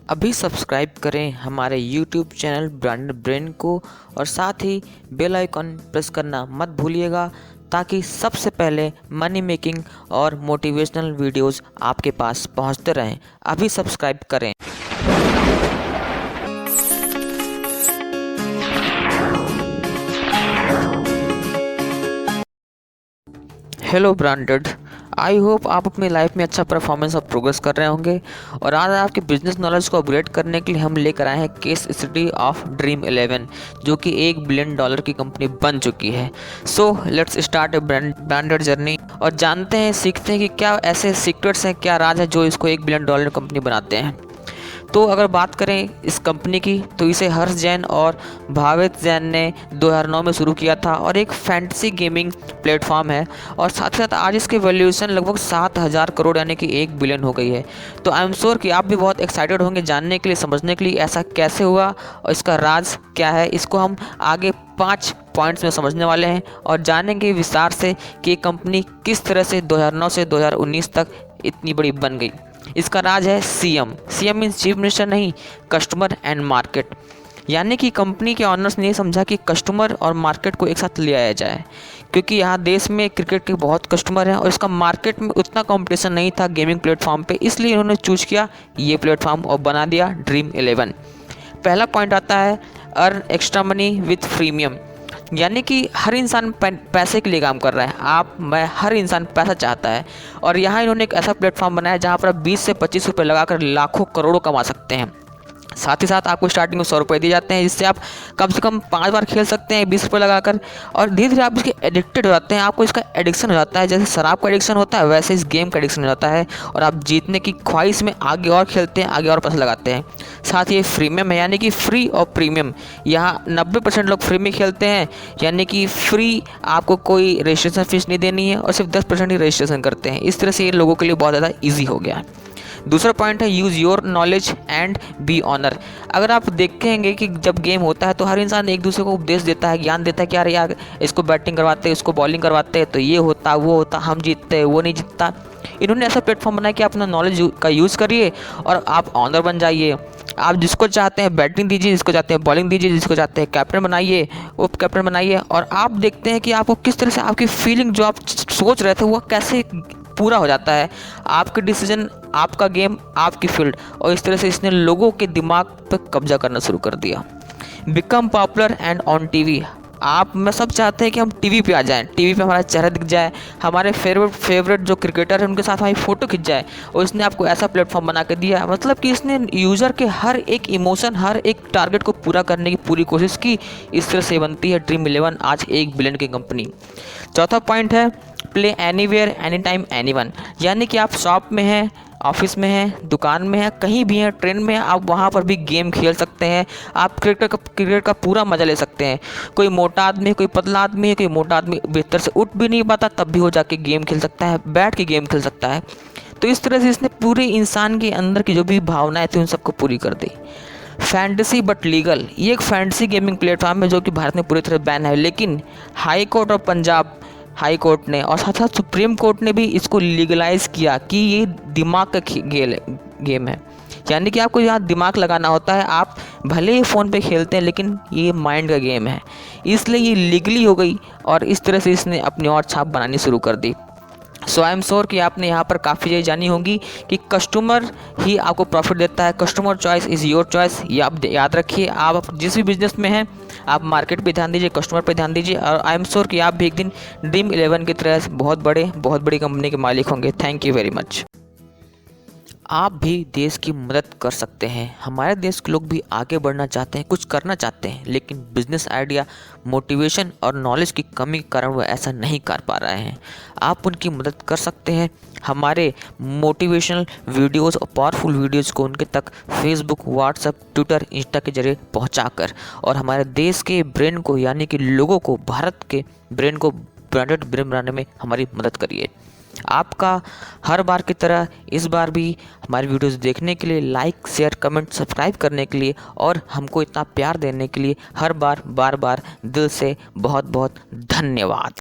अभी सब्सक्राइब करें हमारे YouTube चैनल ब्रांडेड ब्रेन को और साथ ही बेल आइकन प्रेस करना मत भूलिएगा ताकि सबसे पहले मनी मेकिंग और मोटिवेशनल वीडियोस आपके पास पहुंचते रहें। अभी सब्सक्राइब करें। हेलो ब्रांडेड, आई होप आप अपनी लाइफ में अच्छा परफॉर्मेंस और प्रोग्रेस कर रहे होंगे। और आज आपके बिजनेस नॉलेज को अपग्रेड करने के लिए हम लेकर आए हैं केस स्टडी ऑफ ड्रीम 11, जो कि $1 बिलियन की कंपनी बन चुकी है। So let's start A branded journey और जानते हैं, सीखते हैं कि क्या ऐसे सीक्रेट्स हैं, क्या राज है जो इसको $1 बिलियन कंपनी बनाते हैं। तो अगर बात करें इस कंपनी की, तो इसे हर्ष जैन और भावित जैन ने 2009 में शुरू किया था और एक फैंटेसी गेमिंग प्लेटफॉर्म है। और साथ ही साथ आज इसकी वैल्यूएशन लगभग 7,000 करोड़ यानी कि 1 बिलियन हो गई है। तो आई एम श्योर कि आप भी बहुत एक्साइटेड होंगे जानने के लिए, समझने के लिए ऐसा कैसे हुआ और इसका राज क्या है। इसको हम आगे 5 पॉइंट्स में समझने वाले हैं और जानेंगे विस्तार से कि ये कंपनी किस तरह से 2009 से 2019 तक इतनी बड़ी बन गई। इसका राज है सीएम मीन्स चीफ मिनिस्टर नहीं, कस्टमर एंड मार्केट। यानी कि कंपनी के ऑनर्स ने समझा कि कस्टमर और मार्केट को एक साथ ले आया जाए, क्योंकि यहाँ देश में क्रिकेट के बहुत कस्टमर हैं और इसका मार्केट में उतना कंपटीशन नहीं था गेमिंग प्लेटफॉर्म पे, इसलिए इन्होंने चूज किया ये प्लेटफॉर्म और बना दिया ड्रीम 11। पहला पॉइंट आता है earn extra money with premium. यानी कि हर इंसान पैसे के लिए काम कर रहा है, मैं हर इंसान पैसा चाहता है। और यहाँ इन्होंने एक ऐसा प्लेटफॉर्म बनाया जहाँ पर आप 20 से 25 रुपये लगाकर लाखों करोड़ों कमा सकते हैं। साथ ही साथ आपको स्टार्टिंग में 100 रुपये दिए जाते हैं, जिससे आप कम से कम 5 बार खेल सकते हैं 20 रुपये लगाकर। और धीरे धीरे आप इसके एडिक्टेड हो जाते हैं, आपको इसका एडिक्शन हो जाता है। जैसे शराब का एडिक्शन होता है, वैसे इस गेम का एडिक्शन हो जाता है और आप जीतने की ख्वाहिश में आगे और खेलते हैं, आगे और पैसा लगाते हैं। साथ ही ये प्रीमियम है, यानी कि फ्री और प्रीमियम। यहाँ 90% लोग फ्री में खेलते हैं, यानी कि फ्री, आपको कोई रजिस्ट्रेशन फीस नहीं देनी है और सिर्फ 10% ही रजिस्ट्रेशन करते हैं। इस तरह से ये लोगों के लिए बहुत ज़्यादा ईजी हो गया है। दूसरा पॉइंट है use your knowledge and be honour. अगर आप देखेंगे कि जब गेम होता है तो हर इंसान एक दूसरे को उपदेश देता है, ज्ञान देता है कि यार इसको बैटिंग करवाते हैं, इसको बॉलिंग करवाते हैं तो ये होता वो होता, हम जीतते वो नहीं जीतता। इन्होंने ऐसा प्लेटफॉर्म बनाया कि अपना नॉलेज का यूज़ करिए और आप ऑनर बन जाइए। आप जिसको चाहते हैं बैटिंग दीजिए, जिसको चाहते हैं बॉलिंग दीजिए, जिसको चाहते हैं कैप्टन बनाइए, उप कैप्टन बनाइए। और आप देखते हैं कि आपको किस तरह से आपकी फीलिंग जो आप सोच रहे थे वो कैसे पूरा हो जाता है। आपके डिसीजन, आपका गेम, आपकी फील्ड। और इस तरह से इसने लोगों के दिमाग पर कब्जा करना शुरू कर दिया। Become popular and on TV. मैं सब चाहते हैं कि हम टीवी पे आ जाएं, टीवी पे हमारा चेहरा दिख जाए, हमारे फेवरेट जो क्रिकेटर हैं उनके साथ हमारी फ़ोटो खिंच जाए। और इसने आपको ऐसा प्लेटफॉर्म बना के दिया, मतलब कि इसने यूज़र के हर एक इमोशन, हर एक टारगेट को पूरा करने की पूरी कोशिश की। इस तरह से बनती है ड्रीम 11 आज 1 बिलियन की कंपनी। चौथा पॉइंट है play anywhere any time anyone. यानी कि आप शॉप में हैं, ऑफिस में हैं, दुकान में हैं, कहीं भी हैं, ट्रेन में हैं, आप वहाँ पर भी गेम खेल सकते हैं। आप क्रिकेट का पूरा मज़ा ले सकते हैं। कोई मोटा आदमी, कोई पतला आदमी है, कोई मोटा आदमी बेहतर से उठ भी नहीं पाता तब भी वो जाके गेम खेल सकता है, बैठ के गेम खेल सकता है। तो इस तरह से इसने पूरे इंसान के अंदर की जो भी भावनाएं थी उन सबको पूरी कर दी। Fantasy but legal. ये एक फैंटेसी गेमिंग प्लेटफॉर्म है जो कि भारत में पूरी तरह बैन है, लेकिन हाई कोर्ट और पंजाब हाई कोर्ट ने और साथ साथ सुप्रीम कोर्ट ने भी इसको लीगलाइज किया कि ये दिमाग का गेम है। यानी कि आपको यहाँ दिमाग लगाना होता है। आप भले ही फ़ोन पे खेलते हैं लेकिन ये माइंड का गेम है, इसलिए ये लीगली हो गई। और इस तरह से इसने अपनी और छाप बनानी शुरू कर दी। सो आई एम श्योर कि आपने यहाँ पर काफ़ी चीज़ें जानी होंगी कि कस्टमर ही आपको प्रॉफिट देता है। Customer choice is your choice, ये आप याद रखिए। आप जिस भी बिजनेस में हैं, आप मार्केट पे ध्यान दीजिए, कस्टमर पे ध्यान दीजिए। और आई एम श्योर कि आप भी एक दिन ड्रीम 11 की तरह बहुत बड़ी कंपनी के मालिक होंगे। Thank you very much. आप भी देश की मदद कर सकते हैं। हमारे देश के लोग भी आगे बढ़ना चाहते हैं, कुछ करना चाहते हैं, लेकिन बिजनेस आइडिया, मोटिवेशन और नॉलेज की कमी के कारण वो ऐसा नहीं कर पा रहे हैं। आप उनकी मदद कर सकते हैं हमारे मोटिवेशनल वीडियोस और पावरफुल वीडियोस को उनके तक फेसबुक, व्हाट्सएप, ट्विटर, इंस्टा के जरिए पहुंचाकर और हमारे देश के ब्रेन को, यानी कि लोगों को, भारत के ब्रेन को ब्रांडेड ब्रेन बनाने में हमारी मदद करिए। आपका हर बार की तरह इस बार भी हमारी वीडियोस देखने के लिए, लाइक, शेयर, कमेंट, सब्सक्राइब करने के लिए और हमको इतना प्यार देने के लिए हर बार बार दिल से बहुत बहुत धन्यवाद।